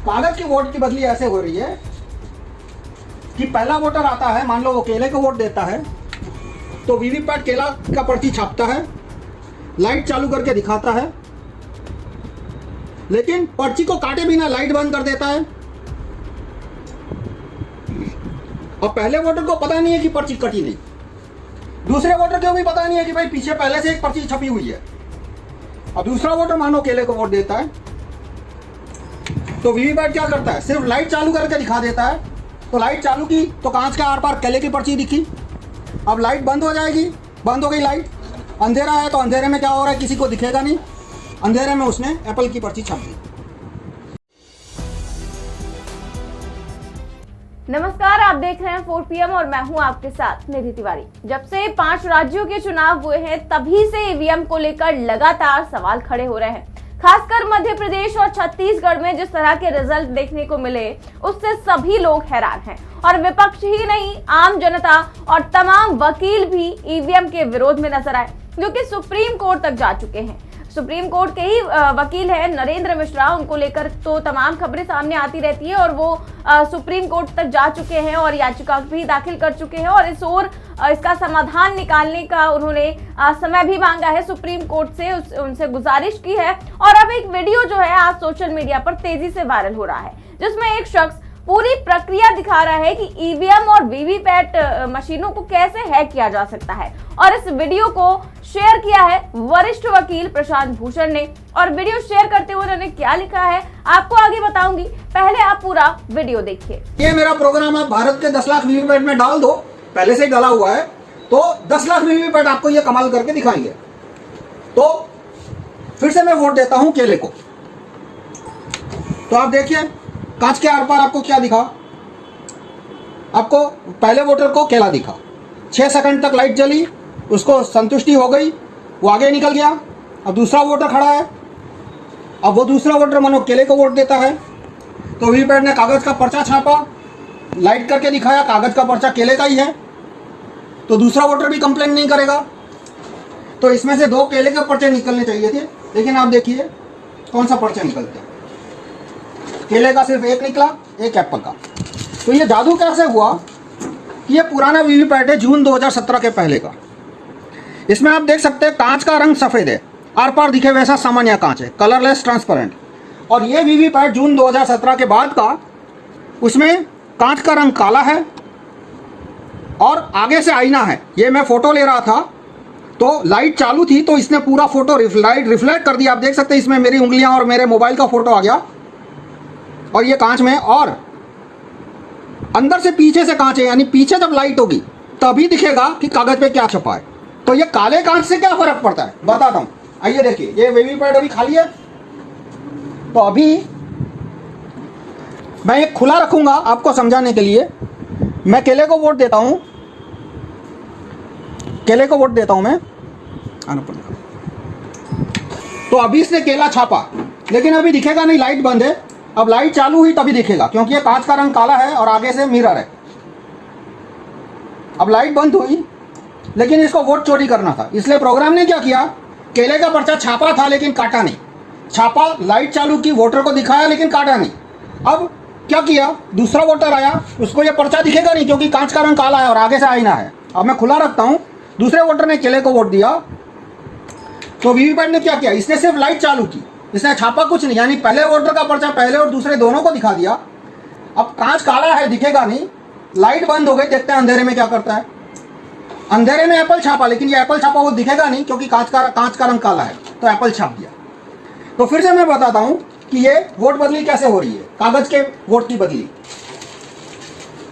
कागज की वोट की बदली ऐसे हो रही है कि पहला वोटर आता है, मान लो वो केले को वोट देता है, तो वीवीपैट केला का पर्ची छापता है, लाइट चालू करके दिखाता है, लेकिन पर्ची को काटे बिना लाइट बंद कर देता है। और पहले वोटर को पता नहीं है कि पर्ची कटी नहीं, दूसरे वोटर को भी पता नहीं है कि भाई पीछे पहले से एक पर्ची छपी हुई है। अब दूसरा वोटर मानो केले को वोट देता है, तो वीवीपैट क्या करता है, सिर्फ लाइट चालू करके दिखा देता है। तो लाइट चालू की तो कांच के आर पार केले की पर्ची दिखी। अब लाइट बंद हो जाएगी, बंद हो गई लाइट, अंधेरा है तो अंधेरे में क्या हो रहा है किसी को दिखेगा नहीं, अंधेरे में उसने एप्पल की पर्ची छाप दी। नमस्कार, आप देख रहे हैं 4 PM और मैं हूं आपके साथ निधि तिवारी। जब से 5 राज्यों के चुनाव हुए हैं तभी से ईवीएम को लेकर लगातार सवाल खड़े हो रहे हैं। खासकर मध्य प्रदेश और छत्तीसगढ़ में जिस तरह के रिजल्ट देखने को मिले उससे सभी लोग हैरान हैं और विपक्ष ही नहीं, आम जनता और तमाम वकील भी ईवीएम के विरोध में नजर आए, जो कि सुप्रीम कोर्ट तक जा चुके हैं। सुप्रीम कोर्ट के ही वकील हैं नरेंद्र मिश्रा, उनको लेकर तो तमाम खबरें सामने आती रहती है और वो सुप्रीम कोर्ट तक जा चुके हैं और याचिका भी दाखिल कर चुके हैं और इस ओर इसका समाधान निकालने का उन्होंने समय भी मांगा है सुप्रीम कोर्ट से, उनसे गुजारिश की है। और अब एक वीडियो जो है आज सोशल मीडिया पर तेजी से वायरल हो रहा है, जिसमें एक शख्स पूरी प्रक्रिया दिखा रहा है कि ईवीएम और वीवीपैट मशीनों को कैसे हैक किया जा सकता है। और इस वीडियो को शेयर किया है वरिष्ठ वकील प्रशांत भूषण ने, और वीडियो शेयर करते हुए उन्होंने क्या लिखा है आपको आगे बताऊंगी, पहले आप पूरा वीडियो देखिए। ये मेरा प्रोग्राम आप भारत के 10 लाख वीवीपैट में डाल दो, पहले से ही डाला हुआ है, तो 10 लाख वीवीपैट आपको ये कमाल करके दिखाएंगे। तो फिर से मैं वोट देता हूं केले को, तो आप देखिए कांच के आर पार आपको क्या दिखा, आपको पहले वोटर को केला दिखा, 6 सेकंड तक लाइट जली, उसको संतुष्टि हो गई, वो आगे निकल गया। अब दूसरा वोटर खड़ा है, अब वो दूसरा वोटर मानो केले को वोट देता है, तो वीवीपैट ने कागज का पर्चा छापा, लाइट करके दिखाया कागज का पर्चा केले का ही है, तो दूसरा वोटर भी कंप्लेन नहीं करेगा। तो इसमें से 2 केले के पर्चे निकलने चाहिए थे, लेकिन आप देखिए कौन सा पर्चा निकलता है, केले का सिर्फ 1 निकला, 1 एप्पल का। तो ये जादू कैसे हुआ कि ये पुराना वीवीपैट है जून 2017 के पहले का। इसमें आप देख सकते हैं कांच का रंग सफेद है, आर पार दिखे वैसा सामान्य कांच है, कलरलेस ट्रांसपेरेंट। और ये वीवीपैट जून 2017 के बाद का, उसमें कांच का रंग काला है और आगे से आईना है। ये मैं फोटो ले रहा था तो लाइट चालू थी तो इसने पूरा फोटो रिफ्लेक्ट कर दिया। आप देख सकते हैं इसमें मेरी उंगलियां और मेरे मोबाइल का फोटो आ गया, और ये कांच में, और अंदर से पीछे से कांच है, यानी पीछे जब लाइट होगी तभी दिखेगा कि कागज पे क्या छपा है। तो ये काले कांच से क्या फर्क पड़ता है बताता हूं, आइए देखिए। ये वीवीपैट अभी खाली है, तो अभी मैं ये खुला रखूंगा आपको समझाने के लिए। मैं केले को वोट देता हूं, केले को वोट देता हूं मैं, आना पड़ेगा। तो अभी इसने केला छापा, लेकिन अभी दिखेगा नहीं, लाइट बंद है। अब लाइट चालू हुई तभी दिखेगा, क्योंकि ये कांच का रंग काला है और आगे से मिरर है। अब लाइट बंद हुई, लेकिन इसको वोट चोरी करना था, इसलिए प्रोग्राम ने क्या किया, केले का पर्चा छापा था लेकिन काटा नहीं, छापा, लाइट चालू की, वोटर को दिखाया लेकिन काटा नहीं। अब क्या किया, दूसरा वोटर आया, उसको ये पर्चा दिखेगा नहीं क्योंकि कांच का रंग काला है और आगे से आईना है। अब मैं खुला रखता हूं, दूसरे वोटर ने केले को वोट दिया, तो वीवीपैट ने क्या किया, इसने सिर्फ लाइट चालू की, इसने छापा कुछ नहीं, यानी पहले वोटर का पर्चा पहले और दूसरे दोनों को दिखा दिया। अब कांच काला है, दिखेगा नहीं, लाइट बंद हो गई, देखते हैं अंधेरे में क्या करता है। अंधेरे में एप्पल छापा, लेकिन ये एप्पल छापा वो दिखेगा नहीं क्योंकि कांच का रंग काला है, तो एप्पल छाप दिया। तो फिर से मैं बताता हूं कि ये वोट बदली कैसे हो रही है, कागज के वोट की बदली।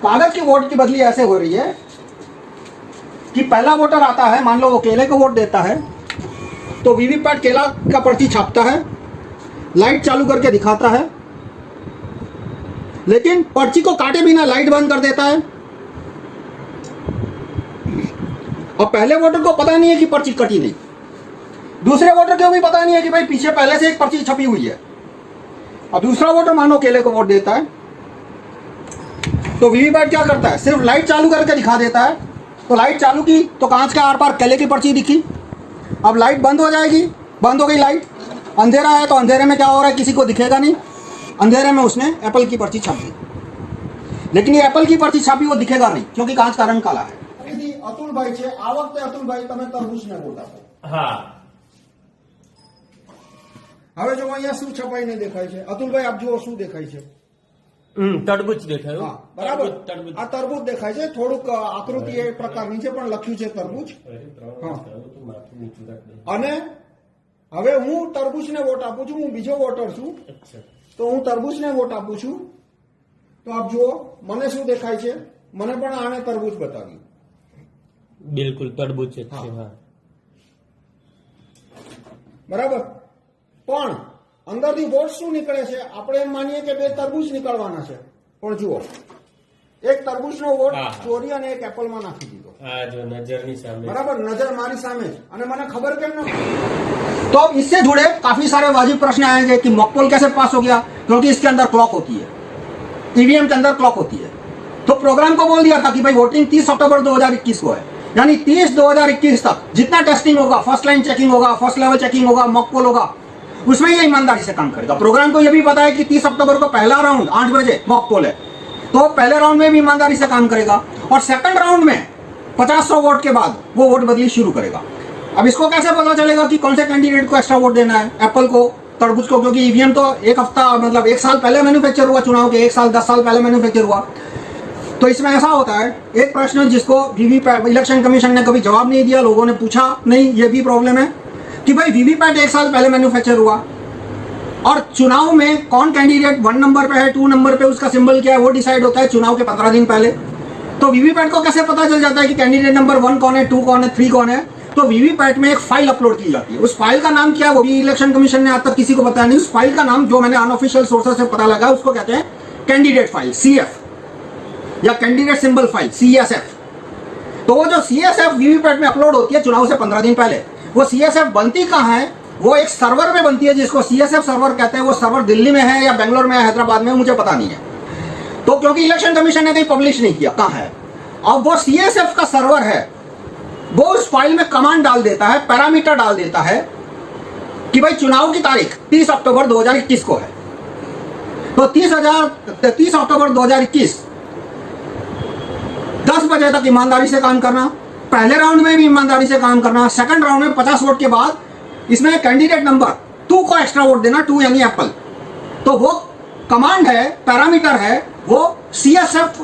कागज की वोट की बदली ऐसे हो रही है कि पहला वोटर आता है, मान लो वो केले को वोट देता है, तो वीवीपैट केला का पर्ची छापता है, लाइट चालू करके दिखाता है, लेकिन पर्ची को काटे बिना लाइट बंद कर देता है। और पहले वोटर को पता नहीं है कि पर्ची कटी नहीं, दूसरे वोटर को भी पता नहीं है कि भाई पीछे पहले से एक पर्ची छपी हुई है। अब दूसरा वोटर मानो केले को वोट देता है, तो वीवीपैट क्या करता है, सिर्फ लाइट चालू करके दिखा देता है। तो लाइट चालू की तो कांच के आर पार केले की पर्ची दिखी। अब लाइट बंद हो जाएगी, बंद हो गई लाइट, अंधेरा है तो अंधेरे में क्या हो रहा है किसी को दिखेगा नहीं, अंधेरे में उसने एप्पल की पर्ची छाप दी, लेकिन ये एप्पल की पर्ची छापी वो दिखेगा नहीं क्योंकि कांच का रंग काला है। अतुल भाई छे आ वखते अतुल भाई તમે તરબૂચને વોટ આપો। હા, હવે જો અહીંયા શું છપાઈને દેખાય છે અતુલ ભાઈ, આપ જુઓ શું દેખાય છે? તરબૂચ દેખાયું। હા બરાબર, તરબૂચ આ તરબૂચ દેખાય છે, થોડુંક આકૃતિ એ પ્રકારની છે પણ લખ્યું છે તરબૂચ। હા, અને હવે હું તરબૂચને વોટ આપું છું, હું બીજો વોટર છું, તો હું તરબૂચને વોટ આપું છું। તો આપ જુઓ મને શું દેખાય છે, મને પણ આને તરબૂચ બતાવ્યું। બિલકુલ તરબૂચ જ છે। હા, બરાબર, પણ અંદરથી વોટ શું નીકળે છે? આપણે એમ માનીએ કે બે તરબૂચ નીકળવાના છે, પણ જુઓ એક તરબૂચનો વોટ હા। ચોરી અને એક એપલમાં નાખી દીધો। આ જો નજરની સામે। बराबर, नजर मारी सामे ज, અને મને खबर કેમ न? तो अब इससे जुड़े काफी सारे वाजिब प्रश्न आएंगे कि मॉकपोल कैसे पास हो गया, क्योंकि इसके अंदर क्लॉक होती है, ईवीएम के अंदर क्लॉक होती है। तो प्रोग्राम को बोल दिया था कि भाई वोटिंग 30 अक्टूबर 2021 को है, यानी 30/2021 तक जितना टेस्टिंग होगा, फर्स्ट लाइन चेकिंग होगा, फर्स्ट लेवल चेकिंग होगा, मॉकपोल होगा, उसमें ये ईमानदारी से काम करेगा। प्रोग्राम को यह भी पता है कि 30 अक्टूबर को पहला राउंड 8 बजे मॉकपोल है, तो पहले राउंड में भी ईमानदारी से काम करेगा और सेकंड राउंड में 50-100 वोट के बाद वो वोट बदली शुरू करेगा। अब इसको कैसे पता चलेगा कि कौन से कैंडिडेट को एक्स्ट्रा वोट देना है, एप्पल को, तरबूज को? क्योंकि ईवीएम तो एक हफ्ता मतलब 1 साल पहले मैन्युफैक्चर हुआ, चुनाव के 1 साल 10 साल पहले मैन्युफैक्चर हुआ। तो इसमें ऐसा होता है, एक प्रश्न जिसको वीवीपैट इलेक्शन कमीशन ने कभी जवाब नहीं दिया, लोगों ने पूछा नहीं, ये भी प्रॉब्लम है कि भाई वीवीपैट 1 साल पहले मैन्युफैक्चर हुआ और चुनाव में कौन कैंडिडेट 1 नंबर पे है, 2 नंबर पे उसका सिंबल क्या है, वो डिसाइड होता है चुनाव के 15 दिन पहले। तो वीवीपैट को कैसे पता चल जाता है कि कैंडिडेट नंबर 1 कौन है, 2 कौन है, 3 कौन है? तो वीवीपैट में एक फाइल अपलोड की जाती है, उस फाइल का नाम क्या है वो भी इलेक्शन कमीशन ने आज तक किसी को बताया नहीं। उस फाइल का नाम जो मैंने अनऑफिशियल सोर्सेस से पता लगा उसको कहते हैं कैंडिडेट फाइल, CF, या कैंडिडेट सिंबल फाइल, CSF। तो वो जो CSF वीवीपैट में अपलोड होती है चुनाव से 15 दिन पहले, वो CSF बनती कहाँ है? वो एक सर्वर में बनती है जिसको CSF सर्वर कहते हैं। वो सर्वर दिल्ली में है या बेंगलोर में है, हैदराबाद में, मुझे पता नहीं है। तो क्योंकि इलेक्शन कमीशन ने कहीं पब्लिश नहीं किया कहाँ है, अब वो CSF का सर्वर है, वो उस फाइल में कमांड डाल देता है, पैरामीटर डाल देता है कि भाई चुनाव की तारीख 30 अक्टूबर 2021 को है। तो 30 अक्टूबर 2021 10 बजे तक ईमानदारी से काम करना, पहले राउंड में भी ईमानदारी से काम करना, सेकंड राउंड में 50 वोट के बाद इसमें कैंडिडेट नंबर 2 को एक्स्ट्रा वोट देना, 2 यानी एप्पल। तो वो कमांड है, पैरामीटर है, वो CSF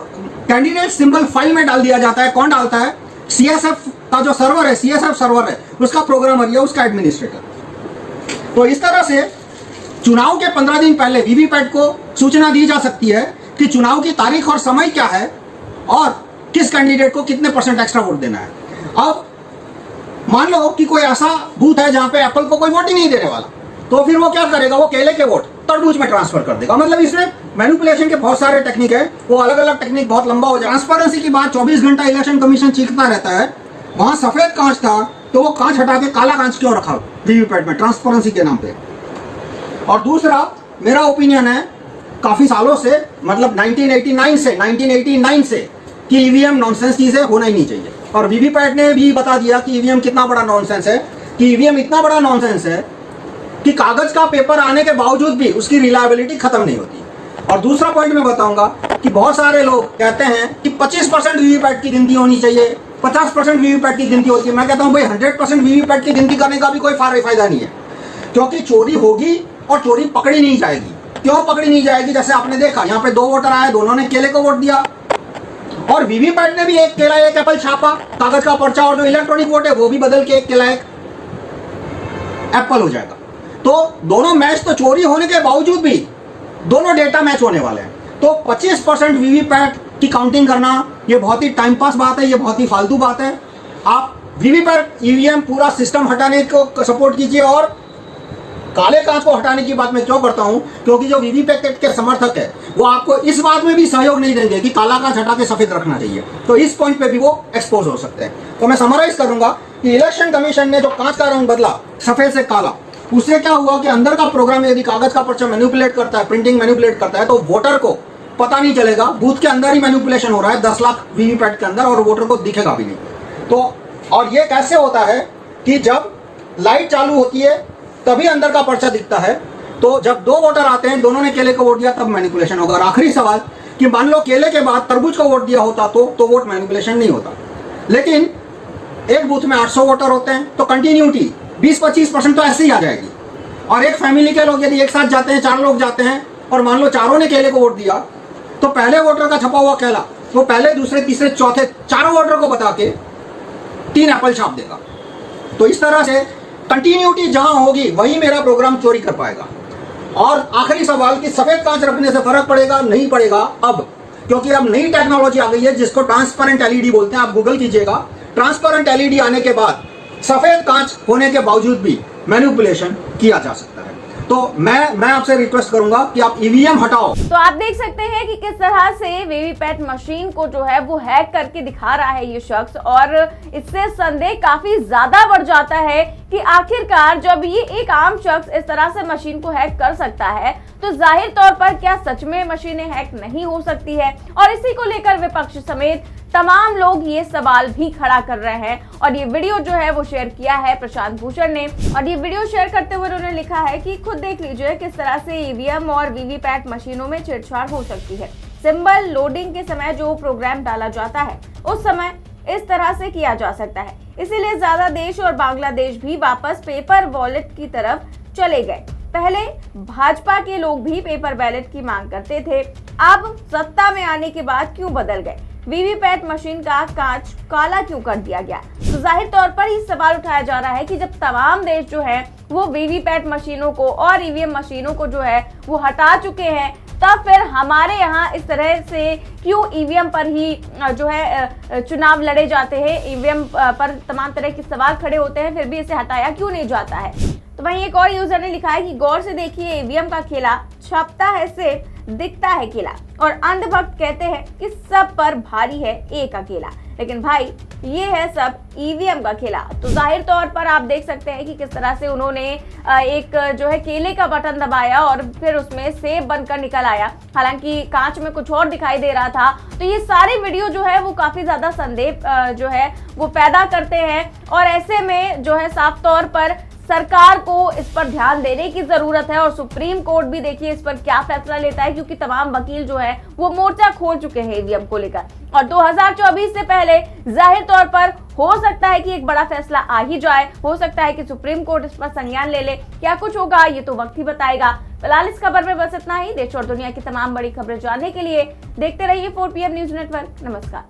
कैंडिडेट सिंबल फाइल में डाल दिया जाता है। कौन डालता है? CSF का जो सर्वर है, CSF सर्वर है, उसका प्रोग्रामर या उसका एडमिनिस्ट्रेटर। तो इस तरह से चुनाव के 15 दिन पहले वीवीपैट को सूचना दी जा सकती है कि चुनाव की तारीख और समय क्या है और किस कैंडिडेट को कितने % एक्स्ट्रा वोट देना है। अब मान लो कि कोई ऐसा बूथ है जहां पे एप्पल को कोई वोट ही नहीं देने वाला, तो फिर वो क्या करेगा? वो केले के वोट तरबूज में ट्रांसफर कर देगा। मतलब इसमें मैनिपुलेशन के बहुत सारे टेक्निक है, वो अलग अलग टेक्निक बहुत लंबा हो जाए। ट्रांसपेरेंसी की बात 24 घंटा इलेक्शन कमीशन चीखता रहता है। वहां सफेद कांच था तो वो कांच हटा के काला कांच क्यों रखा वीवीपैट में? ट्रांसपेरेंसी के नाम पे। और दूसरा मेरा ओपिनियन है काफी सालों से, मतलब 1989 से कि ईवीएम नॉनसेंस चीज है, होना ही नहीं चाहिए। और वीवीपैट ने भी बता दिया कि ईवीएम कितना बड़ा नॉनसेंस है, कि ईवीएम इतना बड़ा नॉनसेंस है कि कागज का पेपर आने के बावजूद भी उसकी रिलायबिलिटी खत्म नहीं होती। और दूसरा पॉइंट मैं बताऊंगा कि बहुत सारे लोग कहते हैं कि 25% वीवीपैट की गिनती होनी चाहिए, 50% वीवीपैट की गिनती होती है। मैं कहता हूं भाई 100% वीवीपैट की गिनती करने का भी कोई फायदा नहीं है, क्योंकि चोरी होगी और चोरी पकड़ी नहीं जाएगी। क्यों पकड़ी नहीं जाएगी? जैसे आपने देखा यहाँ पे 2 वोटर आए, दोनों ने केले को वोट दिया और वीवीपैट ने भी एक केला एक एप्पल छापा, कागज का पर्चा, और जो इलेक्ट्रॉनिक वोट है वो भी बदल के एक केला एक एप्पल हो जाएगा। तो दोनों मैच तो चोरी होने के बावजूद भी दोनों डेटा मैच होने वाले हैं। तो 25% वीवीपैट की काउंटिंग करना ये बहुत ही टाइम पास बात है, ये बहुत ही फालतू बात है। आप वीवीपैट ईवीएम पूरा सिस्टम हटाने को सपोर्ट कीजिए। और काले कांच को हटाने की बात मैं क्यों करता हूं? क्योंकि जो वीवीपैट के समर्थक है वो आपको इस बात में भी सहयोग नहीं देंगे कि काला कांच हटा के सफेद रखना चाहिए। तो इस पॉइंट पे भी वो एक्सपोज हो सकते हैं। तो मैं समराइज करूंगा कि इलेक्शन कमीशन ने जो कांच का रंग बदला सफेद से काला, उससे क्या हुआ कि अंदर का प्रोग्राम यदि कागज का पर्चा मैनिपुलेट करता है, प्रिंटिंग मैनिपुलेट करता है, तो वोटर को पता नहीं चलेगा, बूथ के अंदर ही मैनिपुलेशन हो रहा है 10 लाख वीवीपैट के अंदर, और वोटर को दिखेगा भी नहीं। तो और ये कैसे होता है कि जब लाइट चालू होती है तभी अंदर का पर्चा दिखता है। तो तो जब दो वोटर आते हैं, दोनों ने केले को वोट दिया, तब मैनिपुलेशन होगा। और आखिरी सवाल कि मान लो केले के बाद तरबूज को वोट दिया होता तो वोट मैनिपुलेशन नहीं होता। लेकिन एक बूथ में 800 वोटर होते हैं, तो कंटिन्यूटी 20-25% तो ऐसे ही आ जाएगी। और एक फैमिली के लोग यदि एक साथ जाते हैं, 4 लोग जाते हैं, और मान लो चारों ने केले को वोट दिया, तो पहले वोटर का छपा हुआ केला वो पहले, दूसरे, तीसरे, चौथे, चारों वोटर को बता के 3 एप्पल छाप देगा। तो इस तरह से कंटिन्यूटी जहां होगी वही मेरा प्रोग्राम चोरी कर पाएगा। और आखिरी सवाल कि सफेद कांच रखने से फर्क पड़ेगा? नहीं पड़ेगा अब, क्योंकि अब नई टेक्नोलॉजी आ गई है जिसको ट्रांसपेरेंट एलईडी बोलते हैं। आप गूगल कीजिएगा, ट्रांसपेरेंट एलईडी आने के बाद सफेद कांच होने के बावजूद भी मैनिपुलेशन किया जा सकता है। तो मैं आपसे रिक्वेस्ट करूंगा कि आप ईवीएम हटाओ। तो आप देख सकते हैं कि किस तरह से वीवीपैट मशीन को जो है वो हैक करके दिखा रहा है ये शख्स, और इससे संदेह काफी ज्यादा बढ़ जाता है कि आखिरकार जब ये एक आम शख्स इस तरह से मशीन को हैक कर सकता है, तो जाहिर तौर पर क्या सच में मशीनें हैक नहीं हो सकती है? और इसी को लेकर विपक्ष समेत तमाम लोग ये सवाल भी खड़ा कर रहे हैं। और ये वीडियो जो है वो शेयर किया है प्रशांत भूषण ने, और ये वीडियो शेयर करते हुए उन्होंने लिखा है कि खुद देख लीजिए किस तरह से ईवीएम और वीवीपैट मशीनों में छेड़छाड़ हो सकती है। सिंबल लोडिंग के समय जो प्रोग्राम डाला जाता है उस समय इस तरह से किया जा सकता है। इसीलिए ज्यादा देश और बांग्लादेश भी वापस पेपर वॉलेट की तरफ चले गए। पहले भाजपा के लोग भी पेपर बैलेट की मांग करते थे, अब सत्ता में आने के बाद क्यों बदल गए? वीवीपैट मशीन का कांच काला क्यों कर दिया गया? तो जाहिर तौर पर ये सवाल उठाया जा रहा है कि जब तमाम देश जो है वो वीवीपैट मशीनों को और ईवीएम मशीनों को जो है वो हटा चुके हैं, तब फिर हमारे यहाँ इस तरह से क्यों ईवीएम पर ही जो है चुनाव लड़े जाते हैं? ईवीएम पर तमाम तरह के सवाल खड़े होते हैं, फिर भी इसे हटाया क्यों नहीं जाता है? तो वहीं एक और यूजर ने लिखा है कि गौर से देखिए, ईवीएम का खेला छपता है सिर्फ, दिखता है केला, और अंधभक्त कहते हैं कि सब पर भारी है एक अकेला। लेकिन भाई ये है सब ईवीएम का खेला। तो जाहिर तौर पर आप देख सकते हैं कि किस तरह से उन्होंने एक जो है केले का बटन दबाया और फिर उसमें सेब बनकर निकल आया, हालांकि कांच में कुछ और दिखाई दे रहा था। तो ये सारे वीडियो जो है वो काफी ज्यादा संदेह जो है वो पैदा करते हैं, और ऐसे में जो है साफ तौर पर सरकार को इस पर ध्यान देने की जरूरत है। और सुप्रीम कोर्ट भी देखिए इस पर क्या फैसला लेता है, क्योंकि तमाम वकील जो है वो मोर्चा खोल चुके हैं ईवीएम को लेकर। और 2024 से पहले जाहिर तौर पर हो सकता है कि एक बड़ा फैसला आ ही जाए, हो सकता है कि सुप्रीम कोर्ट इस पर संज्ञान ले ले। क्या कुछ होगा ये तो वक्त ही बताएगा। फिलहाल इस खबर में बस इतना ही। देश और दुनिया की तमाम बड़ी खबरें जानने के लिए देखते रहिए 4PM न्यूज नेटवर्क। नमस्कार।